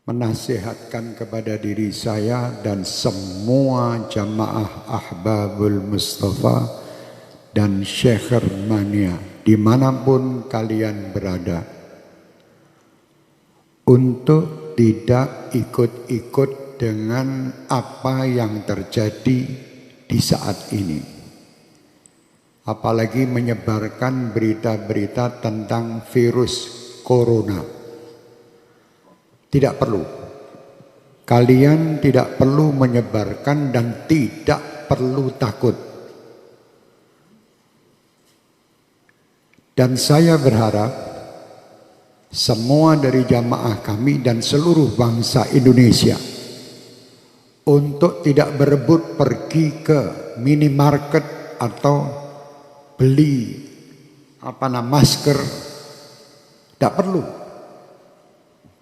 menasihatkan kepada diri saya dan semua jamaah Ahbabul Mustafa dan Syekh Mania dimanapun kalian berada, untuk tidak ikut-ikut dengan apa yang terjadi di saat ini, apalagi menyebarkan berita-berita tentang virus corona. Tidak perlu. Kalian tidak perlu menyebarkan dan tidak perlu takut. Dan saya berharap semua dari jamaah kami dan seluruh bangsa Indonesia untuk tidak berebut pergi ke minimarket atau beli masker. Tidak perlu.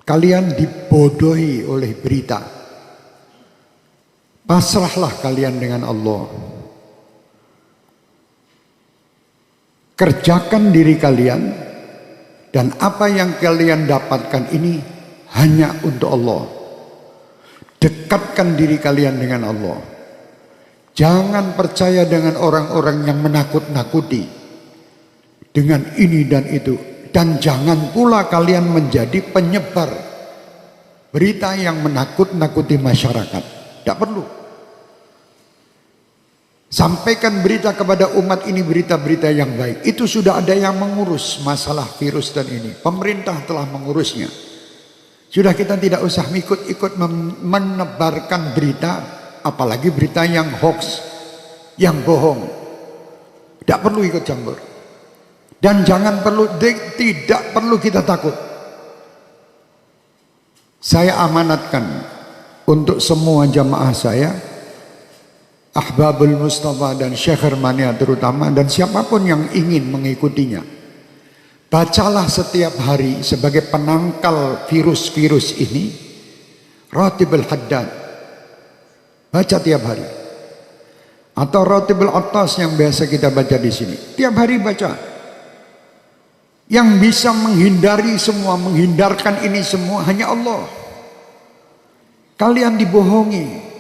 Kalian dibodohi oleh berita. Pasrahlah kalian dengan Allah. Kerjakan diri kalian, dan apa yang kalian dapatkan ini hanya untuk Allah. Dekatkan diri kalian dengan Allah. Jangan percaya dengan orang-orang yang menakut-nakuti dengan ini dan itu. Dan jangan pula kalian menjadi penyebar berita yang menakut-nakuti masyarakat. Tidak perlu. Sampaikan berita kepada umat ini, berita-berita yang baik. Itu sudah ada yang mengurus masalah virus dan ini. Pemerintah telah mengurusnya. Sudah, kita tidak usah ikut-ikut menebarkan berita, apalagi berita yang hoax, yang bohong. Tidak perlu ikut campur. Dan tidak perlu kita takut. Saya amanatkan untuk semua jamaah saya, Ahbabul Mustafa dan Syekh Mania terutama, dan siapapun yang ingin mengikutinya, bacalah setiap hari sebagai penangkal virus-virus ini Ratibul Haddad. Baca tiap hari. Atau Ratibul Attas yang biasa kita baca di sini. Tiap hari baca. Yang bisa menghindari semua, menghindarkan ini semua hanya Allah. Kalian dibohongi.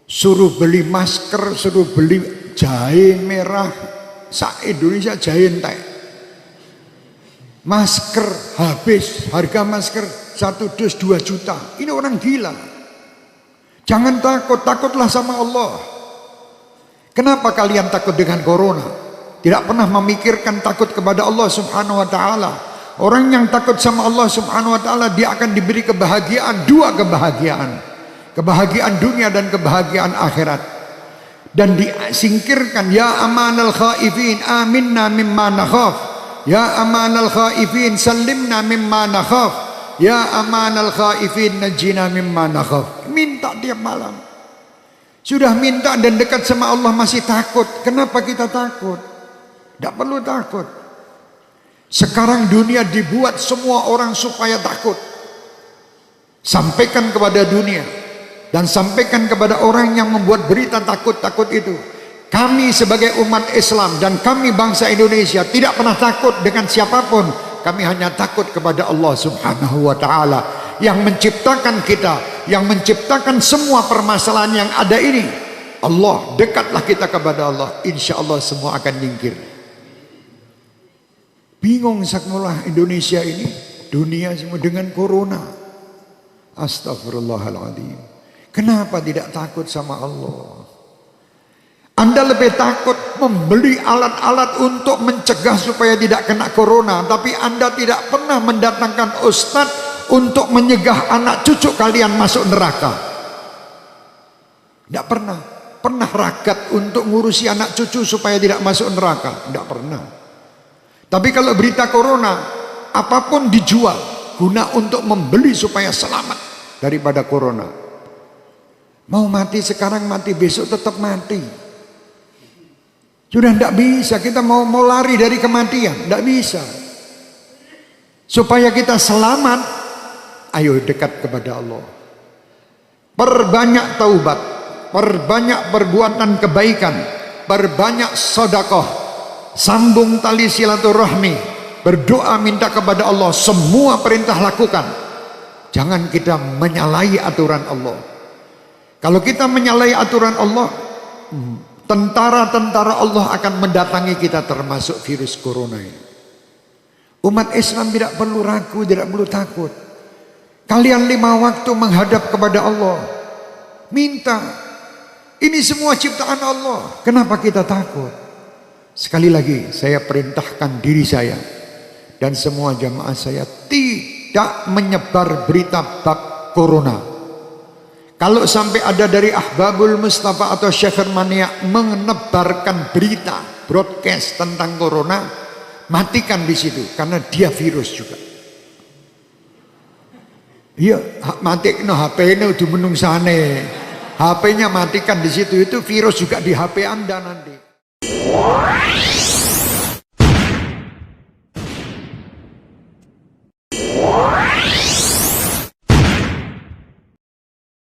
Suruh beli masker, suruh beli jahe merah. Indonesia jahe entek. Masker habis, harga masker 1 dus 2 juta. Ini orang gila. Jangan takut, takutlah sama Allah. Kenapa kalian takut dengan corona? Tidak pernah memikirkan takut kepada Allah Subhanahu wa ta'ala. Orang yang takut sama Allah Subhanahu wa ta'ala, dia akan diberi kebahagiaan, 2 kebahagiaan. Kebahagiaan dunia dan kebahagiaan akhirat. Dan disingkirkan, ya amanal khaifin aminna mimma nakhaf. Ya amanal khaifin sallimna mimma nakhaf. Ya amanal khaifin najina mimma nakhaf. Minta tiap malam. Sudah minta dan dekat sama Allah masih takut. Kenapa kita takut? Tidak perlu takut. Sekarang dunia dibuat semua orang supaya takut. Sampaikan kepada dunia dan sampaikan kepada orang yang membuat berita takut-takut itu. Kami sebagai umat Islam dan kami bangsa Indonesia tidak pernah takut dengan siapapun. Kami hanya takut kepada Allah Subhanahu wa ta'ala yang menciptakan kita, yang menciptakan semua permasalahan yang ada ini. Allah, dekatlah kita kepada Allah, insya Allah semua akan nyingkir. Bingung sakmulah Indonesia ini, dunia semua dengan corona. Astagfirullahaladzim. Kenapa tidak takut sama Allah? Anda lebih takut membeli alat-alat untuk mencegah supaya tidak kena corona, tapi Anda tidak pernah mendatangkan ustadz untuk menyegah anak cucu kalian masuk neraka. Tidak pernah. Pernah ragat untuk ngurusi anak cucu supaya tidak masuk neraka? Tidak pernah. Tapi kalau berita corona, apapun dijual guna untuk membeli supaya selamat daripada corona. Mau mati sekarang, mati besok tetap mati. Sudah tidak bisa, kita mau lari dari kematian, tidak bisa. Supaya kita selamat, ayo dekat kepada Allah. Perbanyak taubat, perbanyak perbuatan kebaikan, perbanyak sedekah. Sambung tali silaturahmi, berdoa minta kepada Allah, semua perintah lakukan. Jangan kita menyalahi aturan Allah. Kalau kita menyalahi aturan Allah, tentara-tentara Allah akan mendatangi kita, termasuk virus corona ini. Umat Islam tidak perlu ragu, tidak perlu takut. Kalian 5 waktu menghadap kepada Allah, minta. Ini semua ciptaan Allah. Kenapa kita takut? Sekali lagi saya perintahkan diri saya dan semua jamaah saya tidak menyebar berita bab corona. Kalau sampai ada dari Ahbabul Mustafa atau Syekh Mania menebarkan berita broadcast tentang corona, matikan di situ, karena dia virus juga. Iya, matikno HP-nya udah menungsane. HP-nya matikan di situ, itu virus juga di HP Anda nanti.